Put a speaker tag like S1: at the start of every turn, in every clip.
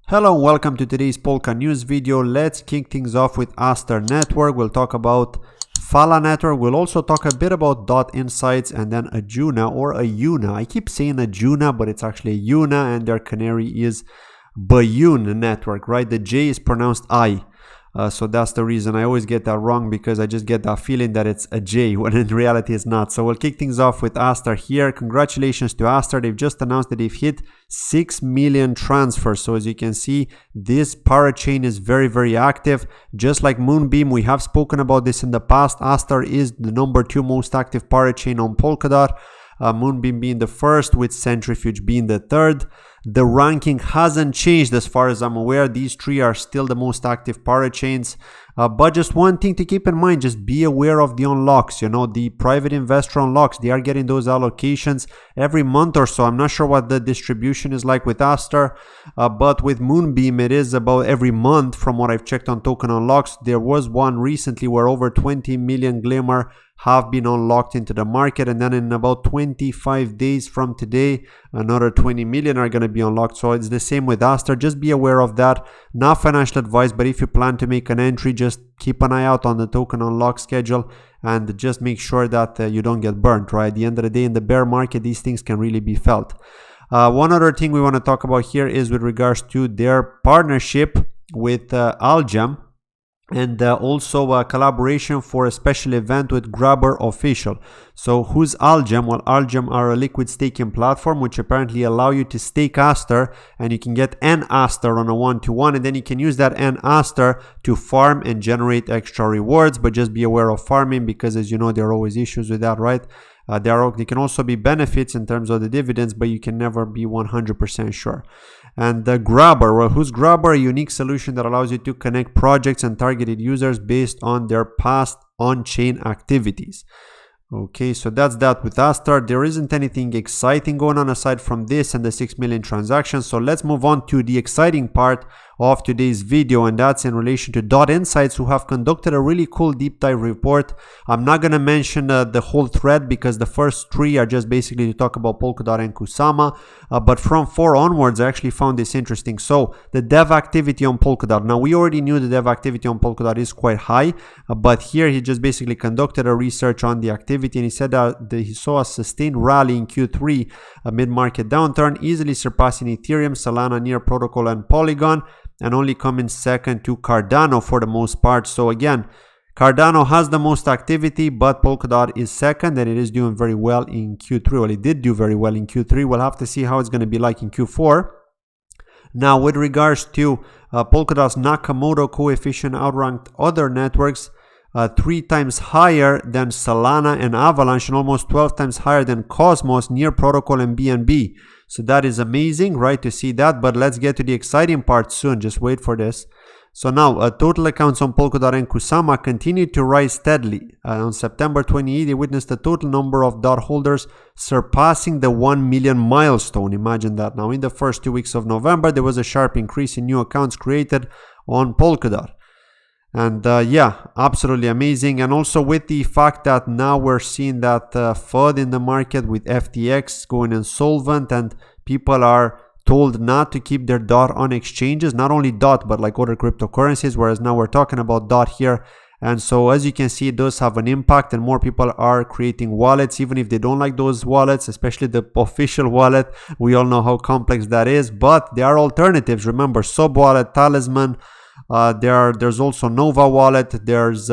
S1: Hello and welcome to today's Polka news video. Let's kick things off with Astar Network. We'll talk about Phala Network. We'll also talk a bit about Dot Insights and then Ajuna or Ajuna. I keep saying Ajuna, but it's actually Ajuna, and their canary is Bayun Network, right? The J is pronounced I. So that's the reason I always get that wrong, because I just get that feeling that it's a J when in reality it's not. So we'll kick things off with Astar here. Congratulations to Astar. They've just announced that they've hit 6 million transfers. So as you can see, this Parachain is very active. Just like Moonbeam, we have spoken about this in the past. Astar is the #2 most active Parachain on Polkadot. Moonbeam being the first, with Centrifuge being the third. The ranking hasn't changed as far as I'm aware. These three are still the most active Parachains. But just one thing to keep in mind, just be aware of the unlocks. You know, the private investor unlocks, they are getting those allocations every month or so. I'm not sure what the distribution is like with Astar, but with Moonbeam, it is about every month from what I've checked on token unlocks. There was one recently where over 20 million Glimmer have been unlocked into the market, and then in about 25 days from today, another 20 million are going to be unlocked. So it's the same with Astar. Just be aware of that. Not financial advice, but if you plan to make an entry, just keep an eye out on the token unlock schedule and just make sure that you don't get burnt, right? At the end of the day, in the bear market, these things can really be felt. One other thing we want to talk about here is with regards to their partnership with Aljam, and also a collaboration for a special event with Grabber Official. So who's Aljam? Well, Aljam are a liquid staking platform which apparently allow you to stake Astar, and you can get an Astar on a 1-to-1, and then you can use that n Astar to farm and generate extra rewards. But just be aware of farming, because as you know, there are always issues with that, right? There can also be benefits in terms of the dividends, but you can never be 100% sure. And the Grabber, well, who's Grabber? A unique solution that allows you to connect projects and targeted users based on their past on-chain activities. Okay, so that's that with Astar. There isn't anything exciting going on aside from this and the 6 million transactions. So let's move on to the exciting part of today's video, and that's in relation to Dot Insights, who have conducted a really cool deep dive report. I'm not going to mention the whole thread, because the first three are just basically to talk about Polkadot and Kusama, but from 4 onwards I actually found this interesting. So the dev activity on Polkadot, now we already knew the dev activity on Polkadot is quite high, but here he just basically conducted a research on the activity, and he said that he saw a sustained rally in Q3 amid market downturn, easily surpassing Ethereum, Solana, Near Protocol and Polygon, and only coming second to Cardano for the most part. So again, Cardano has the most activity, but Polkadot is second, and it is doing very well in Q3. Well, it did do very well in Q3. We'll have to see how it's going to be like in Q4. Now, with regards to Polkadot's Nakamoto coefficient, outranked other networks 3 times higher than Solana and Avalanche, and almost 12 times higher than Cosmos, Near Protocol and BNB. So that is amazing, right, to see that. But let's get to the exciting part soon. Just wait for this. So now, total accounts on Polkadot and Kusama continued to rise steadily. On September 28, they witnessed the total number of DOT holders surpassing the 1 million milestone. Imagine that. Now, in the first 2 weeks of November, there was a sharp increase in new accounts created on Polkadot. And yeah, absolutely amazing. And also with the fact that now we're seeing that FUD in the market with FTX going insolvent, and people are told not to keep their DOT on exchanges, not only DOT, but like other cryptocurrencies, whereas now we're talking about DOT here. And so as you can see, it does have an impact, and more people are creating wallets, even if they don't like those wallets, especially the official wallet. We all know how complex that is, but there are alternatives. Remember, Sub Wallet, Talisman. There's also Nova Wallet. There's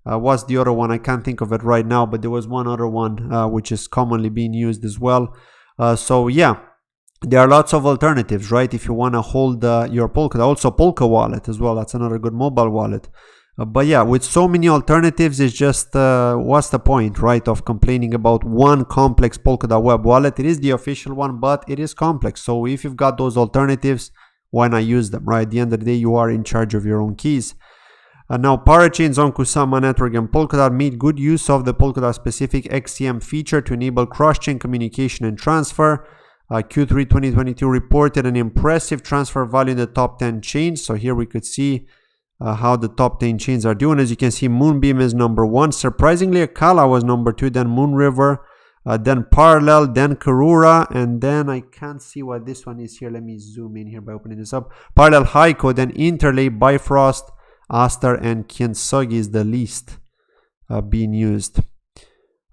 S1: what's the other one? I can't think of it right now, but there was one other one which is commonly being used as well. So yeah, there are lots of alternatives, right? If you want to hold your Polka, also Polka Wallet as well. That's another good mobile wallet. But yeah, with so many alternatives, it's just what's the point, right, of complaining about one complex Polkadot web wallet? It is the official one, but it is complex. So if you've got those alternatives, why not use them, right? At the end of the day, you are in charge of your own keys. Now, Parachains on Kusama Network and Polkadot made good use of the Polkadot-specific XCM feature to enable cross-chain communication and transfer. Q3 2022 reported an impressive transfer value in the top 10 chains. So here we could see how the top 10 chains are doing. As you can see, Moonbeam is #1. Surprisingly, Akala was #2, then Moonriver, then Parallel, then Karura, and then I can't see what this one is here. Let me zoom in here by opening this up. Parallel, Heiko, then Interlay, Bifrost, Astar, and Kintsugi is the least being used.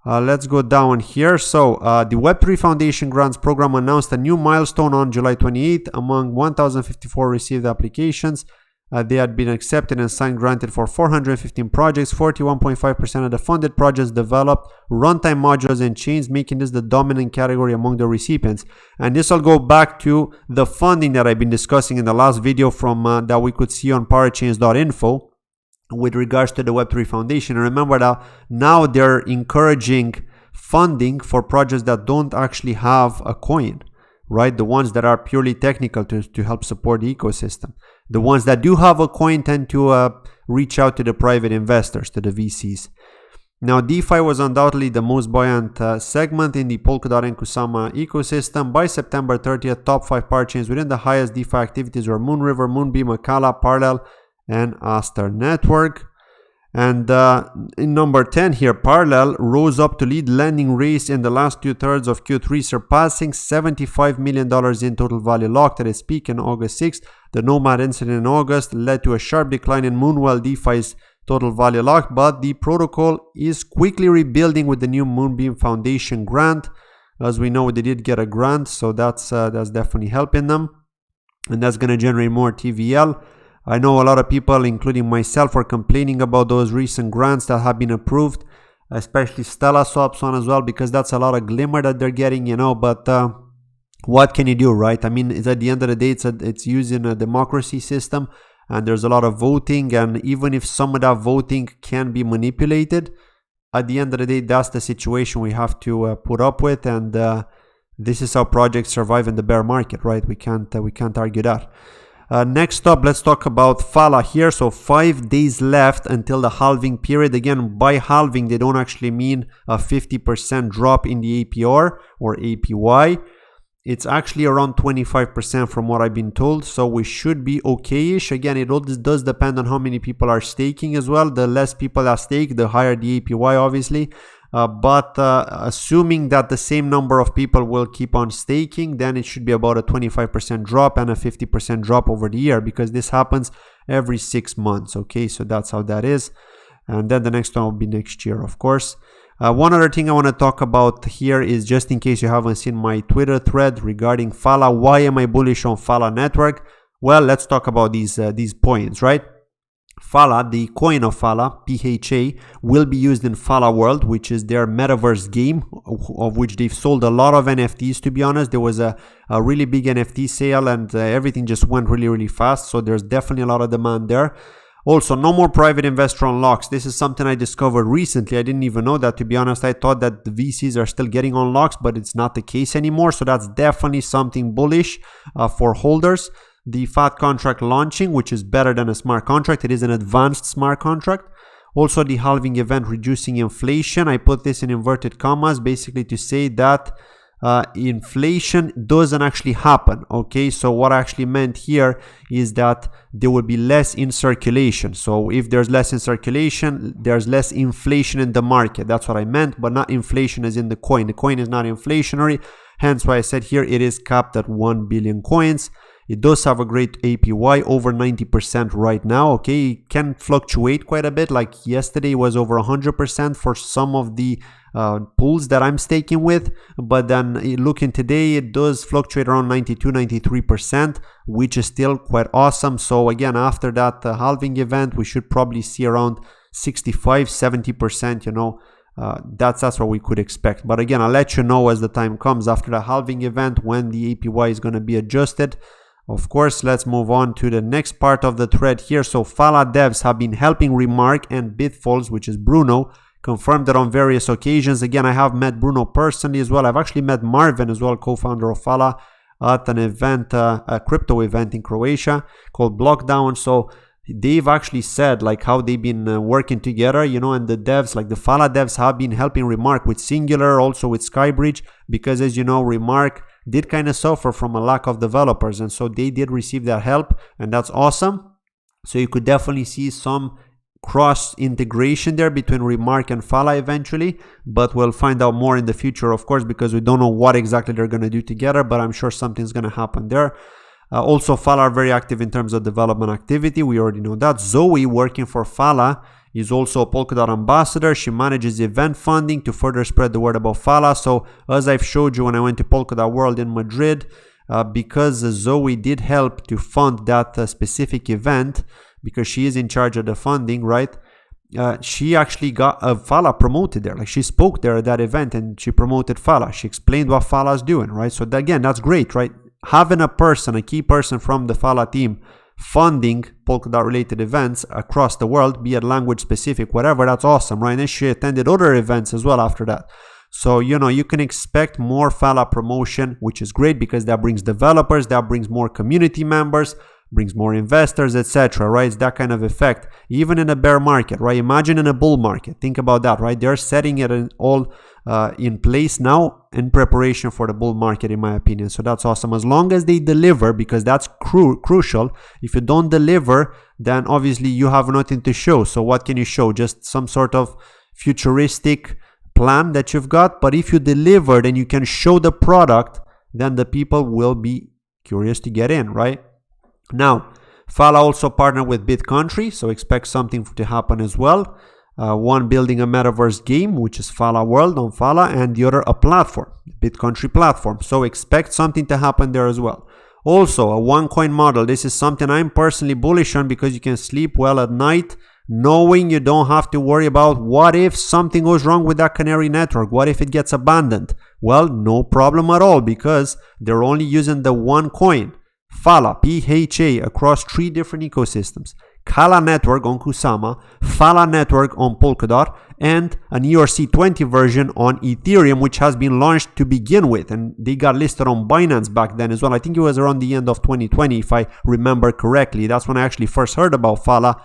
S1: Let's go down here. So the Web3 Foundation Grants Program announced a new milestone on July 28th. Among 1,054 received applications, they had been accepted and signed granted for 415 projects. 41.5% of the funded projects developed runtime modules and chains, making this the dominant category among the recipients. And this will go back to the funding that I've been discussing in the last video from that we could see on parachains.info with regards to the Web3 Foundation. And remember that now they're encouraging funding for projects that don't actually have a coin, right? The ones that are purely technical to help support the ecosystem. The ones that do have a coin tend to reach out to the private investors, to the VCs. Now, DeFi was undoubtedly the most buoyant segment in the Polkadot and Kusama ecosystem. By September 30th, top 5 parachains within the highest DeFi activities were Moonriver, Moonbeam, Akala, Parallel, and Astar Network. And in number 10 here, Parallel rose up to lead lending race in the last 2/3 of Q3, surpassing $75 million in total value locked at its peak in August 6th. The Nomad incident in August led to a sharp decline in Moonwell DeFi's total value locked, but the protocol is quickly rebuilding with the new Moonbeam Foundation grant. As we know, they did get a grant, so that's definitely helping them, and that's going to generate more TVL. I know a lot of people, including myself, are complaining about those recent grants that have been approved, especially Stella Swap's one as well, because that's a lot of glimmer that they're getting, you know, but what can you do, right? I mean, it's at the end of the day, it's using a democracy system, and there's a lot of voting, and even if some of that voting can be manipulated, at the end of the day, that's the situation we have to put up with, and this is how projects survive in the bear market, right? We can't argue that. Next up, let's talk about Phala here. So 5 days left until the halving period. Again, by halving, they don't actually mean a 50% drop in the APR or APY. It's actually around 25% from what I've been told. So we should be okay-ish. Again, it all does depend on how many people are staking as well. The less people are stake, the higher the APY, obviously. But assuming that the same number of people will keep on staking, then it should be about a 25% drop and a 50% drop over the year, because this happens every 6 months. Okay, so that's how that is. And then the next one will be next year, of course. One other thing I want to talk about here is, just in case you haven't seen my Twitter thread regarding Phala, why am I bullish on Phala Network? Well, let's talk about these points, right? Phala, the coin of Phala, PHA, will be used in Phala World, which is their metaverse game, of which they've sold a lot of NFTs, to be honest. There was a really big NFT sale, and everything just went really, really fast. So there's definitely a lot of demand there. Also, no more private investor unlocks. This is something I discovered recently. I didn't even know that, to be honest. I thought that the VCs are still getting unlocks, but it's not the case anymore. So that's definitely something bullish for holders. The FAT contract launching, which is better than a smart contract. It is an advanced smart contract. Also, the halving event reducing inflation. I put this in inverted commas, basically to say that inflation doesn't actually happen. Okay, so what I actually meant here is that there will be less in circulation. So if there's less in circulation, there's less inflation in the market. That's what I meant, but not inflation as in the coin. The coin is not inflationary, hence why I said here it is capped at 1 billion coins. It does have a great APY, over 90% right now. Okay, it can fluctuate quite a bit. Like yesterday it was over 100% for some of the pools that I'm staking with, but then looking today, it does fluctuate around 92-93%, which is still quite awesome. So again, after that halving event, we should probably see around 65-70%, you know. That's what we could expect. But again, I'll let you know as the time comes after the halving event when the APY is going to be adjusted. Of course, let's move on to the next part of the thread here. So Phala devs have been helping Remark and Bitfolds, which is Bruno, confirmed that on various occasions. Again, I have met Bruno personally as well. I've actually met Marvin as well, co-founder of Phala, at an event, a crypto event in Croatia called Blockdown. So they've actually said like how they've been working together, you know, and the devs, like the Phala devs, have been helping Remark with Singular, also with Skybridge, because as you know, Remark did kind of suffer from a lack of developers, and so they did receive that help, and that's awesome. So you could definitely see some cross integration there between Remark and Phala eventually, but we'll find out more in the future, of course, because we don't know what exactly they're going to do together, but I'm sure something's going to happen there. Also, Phala are very active in terms of development activity. We already know that. Zoe, working for Phala, is also a Polkadot ambassador. She manages event funding to further spread the word about Phala. So as I've showed you when I went to Polkadot World in Madrid, because Zoe did help to fund that specific event, because she is in charge of the funding, right? She actually got Phala promoted there. Like, she spoke there at that event and she promoted Phala. She explained what Phala is doing, right? So again, that's great, right? Having a person, a key person from the Phala team funding Polkadot related events across the world, be it language specific, whatever, that's awesome, right? And she attended other events as well after that. So, you know, you can expect more Phala promotion, which is great because that brings developers, that brings more community members, brings more investors, etc., right? It's that kind of effect, even in a bear market, right? Imagine in a bull market. Think about that, right? They're setting it all in place now in preparation for the bull market, in my opinion. So that's awesome, as long as they deliver, because that's crucial. If you don't deliver, then obviously you have nothing to show. So what can you show? Just some sort of futuristic plan that you've got. But if you deliver, then you can show the product, then the people will be curious to get in, right? Now, Phala also partnered with BitCountry, so expect something to happen as well. One building a metaverse game, which is Phala World on Phala, and the other a platform, BitCountry platform. So expect something to happen there as well. Also, a one-coin model. This is something I'm personally bullish on because you can sleep well at night knowing you don't have to worry about what if something goes wrong with that canary network. What if it gets abandoned? Well, no problem at all, because they're only using the one coin, Phala, PHA, across 3 different ecosystems. Phala Network on Kusama, Phala Network on Polkadot, and an ERC20 version on Ethereum, which has been launched to begin with, and they got listed on Binance back then as well. I think it was around the end of 2020, if I remember correctly. That's when I actually first heard about Phala.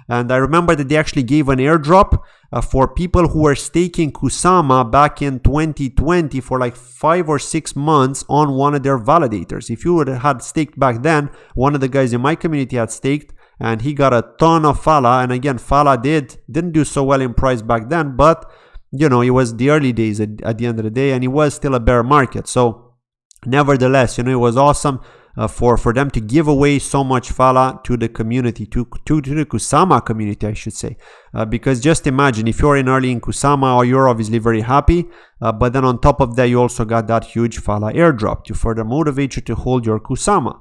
S1: And I remember that they actually gave an airdrop for people who were staking Kusama back in 2020 for like 5 or 6 months on one of their validators. If you would have had staked back then, one of the guys in my community had staked, and he got a ton of Phala. And again, Phala didn't do so well in price back then, but you know, it was the early days at the end of the day, and it was still a bear market. So nevertheless, you know, it was awesome for them to give away so much Phala to the community, to the Kusama community, I should say. Because just imagine, if you're in early in Kusama, you're obviously very happy, but then on top of that, you also got that huge Phala airdrop to further motivate you to hold your Kusama.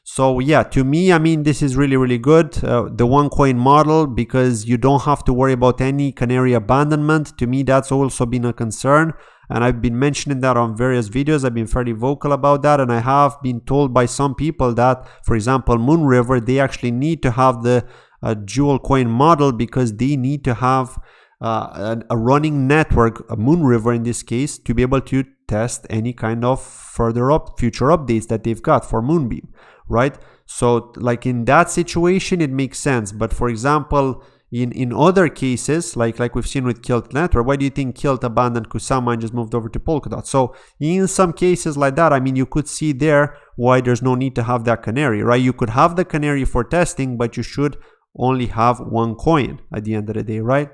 S1: So yeah, to me, I mean, this is really, really good. The one coin model, because you don't have to worry about any canary abandonment. To me, that's also been a concern. And I've been mentioning that on various videos. I've been fairly vocal about that. And I have been told by some people that, for example, Moonriver, they actually need to have the dual coin model because they need to have a running network, a Moonriver in this case, to be able to test any kind of future updates that they've got for Moonbeam, right? So like in that situation, it makes sense. But for example, in other cases, like we've seen with Kilt Network, why do you think Kilt abandoned Kusama and just moved over to Polkadot? So in some cases like that, I mean, you could see there why there's no need to have that canary, right? You could have the canary for testing, but you should only have one coin at the end of the day, right?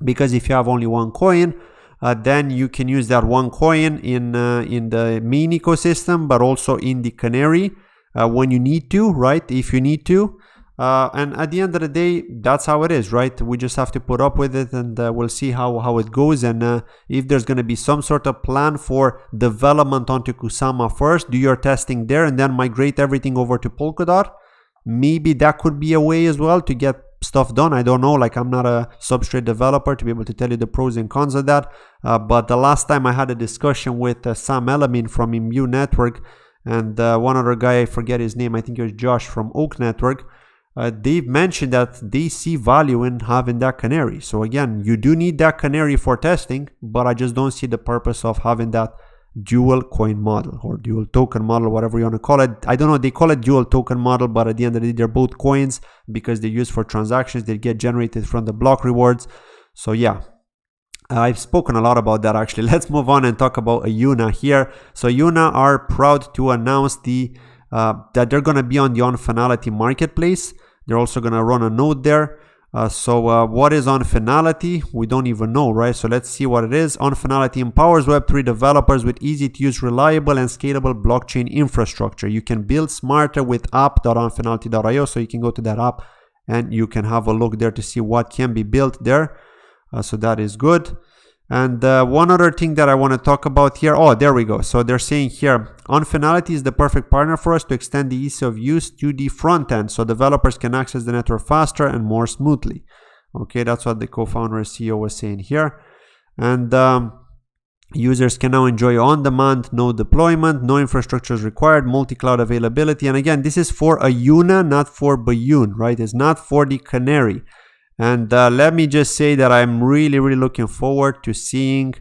S1: Because if you have only one coin, then you can use that one coin in the main ecosystem, but also in the canary when you need to, right? If you need to. And at the end of the day, that's how it is, right? We just have to put up with it, and we'll see how it goes. And if there's going to be some sort of plan for development onto Kusama first, do your testing there, and then migrate everything over to Polkadot. Maybe that could be a way as well to get stuff done. I don't know, like I'm not a substrate developer to be able to tell you the pros and cons of that. But the last time I had a discussion with Sam Elamin from Immune Network and one other guy, I forget his name, I think it was Josh from Oak Network. They've mentioned that they see value in having that canary. So again, you do need that canary for testing, but I just don't see the purpose of having that dual coin model or dual token model, whatever you want to call it. I don't know, they call it dual token model, but at the end of the day, they're both coins because they're used for transactions. They get generated from the block rewards. So yeah, I've spoken a lot about that actually. Let's move on and talk about Ajuna here. So Ajuna are proud to announce that they're going to be on the On Finality marketplace. They're also going to run a node there. What is on finality? We don't even know, right? So let's see what it is. On finality empowers Web3 developers with easy to use, reliable and scalable blockchain infrastructure. You can build smarter with app.onfinality.io. So you can go to that app and you can have a look there to see what can be built there. So that is good. And one other thing that I want to talk about here. Oh, there we go. So they're saying here, On Finality is the perfect partner for us to extend the ease of use to the front end so developers can access the network faster and more smoothly. Okay, that's what the co-founder and CEO was saying here. And users can now enjoy on-demand, no deployment, no infrastructure is required, multi-cloud availability. And again, this is for Ajuna, not for Bayun, right? It's not for the Canary. And let me just say that I'm really looking forward to seeing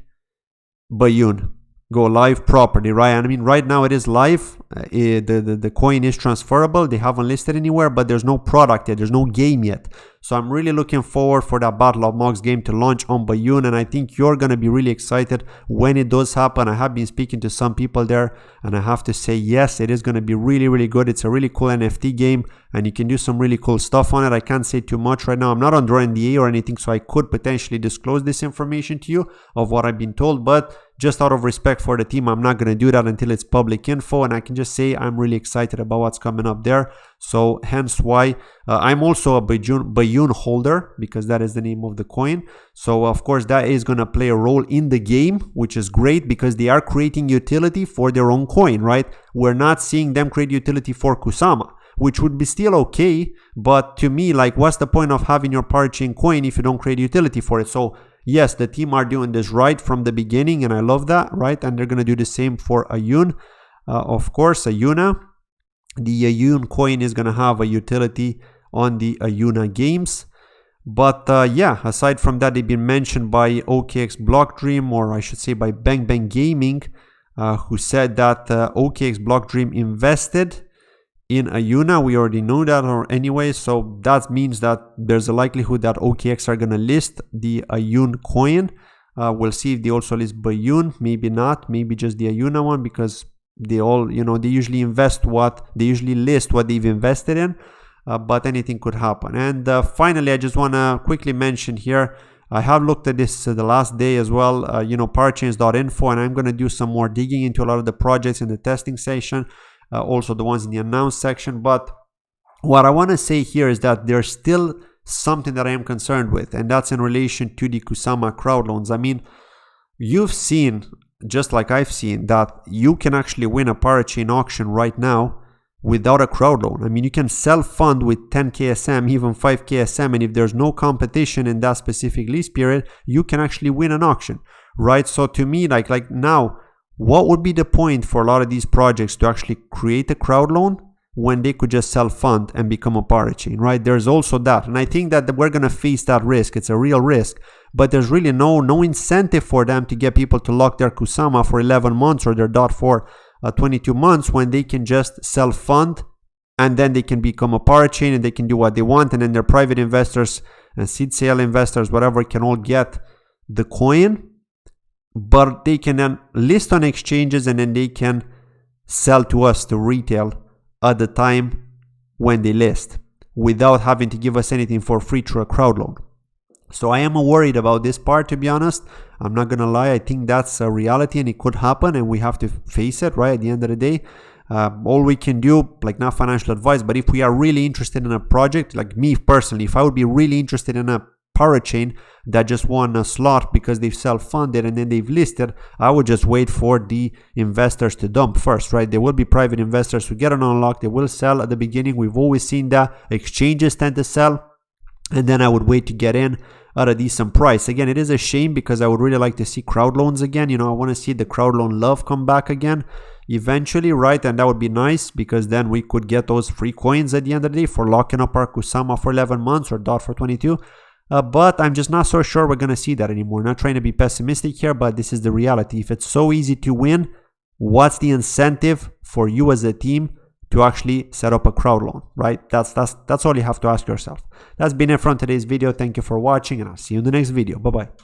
S1: Bayun go live properly, right? I mean, right now it is live. The coin is transferable. They haven't listed anywhere, but there's no product yet. There's no game yet. So I'm really looking forward for that Battle of Mox game to launch on Bayun, and I think you're going to be really excited when it does happen. I have been speaking to some people there, and I have to say, yes, it is going to be really good. It's a really cool NFT game, and you can do some really cool stuff on it. I can't say too much right now. I'm not under NDA or anything, so I could potentially disclose this information to you of what I've been told, but just out of respect for the team, I'm not going to do that until it's public info, and I can just say I'm really excited about what's coming up there. So hence why I'm also a Bayun holder, because that is the name of the coin. So of course that is going to play a role in the game, which is great because they are creating utility for their own coin, right? We're not seeing them create utility for Kusama, which would be still okay, but to me, like, what's the point of having your Parachain coin if you don't create utility for it? So yes, the team are doing this right from the beginning, and I love that, right? And they're going to do the same for Ajun. Of course, Ajuna. The Ajun coin is going to have a utility on the Ajuna games. But yeah, aside from that, they've been mentioned by OKX Block Dream, or I should say by Bang Bang Gaming, who said that OKX Block Dream invested in Ajuna. We already know that anyway, so that means that there's a likelihood that OKX are going to list the Ajun coin. We'll see if they also list Bayun, maybe not, maybe just the Ajuna one, because they all, they usually list what they've invested in, but anything could happen. And finally, I just want to quickly mention here, I have looked at this the last day as well, parachains.info, and I'm going to do some more digging into a lot of the projects in the testing session, also the ones in the announced section. But what I want to say here is that there's still something that I am concerned with, and that's in relation to the Kusama crowd loans. I mean, you've seen, just like I've seen, that you can actually win a Parachain auction right now without a crowd loan. I mean, you can self-fund with 10k SM, even 5k SM, and if there's no competition in that specific lease period, you can actually win an auction, right? So to me, like now, what would be the point for a lot of these projects to actually create a crowd loan when they could just self-fund and become a Parachain, right? There's also that, and I think that we're going to face that risk. It's a real risk, but there's really no incentive for them to get people to lock their Kusama for 11 months or their DOT for 22 months when they can just self-fund, and then they can become a Parachain and they can do what they want, and then their private investors and seed sale investors, whatever, can all get the coin, but they can then list on exchanges and then they can sell to us, to retail, at the time when they list, without having to give us anything for free through a crowd loan. So I am worried about this part, to be honest. I'm not gonna lie, I think that's a reality and it could happen and we have to face it, right? At the end of the day, all we can do, like, not financial advice, but if we are really interested in a project, like me personally, if I would be really interested in a Parachain that just won a slot because they've self-funded and then they've listed, I would just wait for the investors to dump first, right? There will be private investors who get an unlock, they will sell at the beginning. We've always seen that. Exchanges tend to sell, and then I would wait to get in at a decent price. Again, it is a shame because I would really like to see crowd loans again. I want to see the crowd loan love come back again eventually, right? And that would be nice because then we could get those free coins at the end of the day for locking up our Kusama for 11 months or DOT for 22. But I'm just not so sure we're going to see that anymore. Not trying to be pessimistic here, but this is the reality. If it's so easy to win, what's the incentive for you as a team to actually set up a crowd loan, right? That's all you have to ask yourself. That's been it from today's video. Thank you for watching, and I'll see you in the next video. Bye-bye.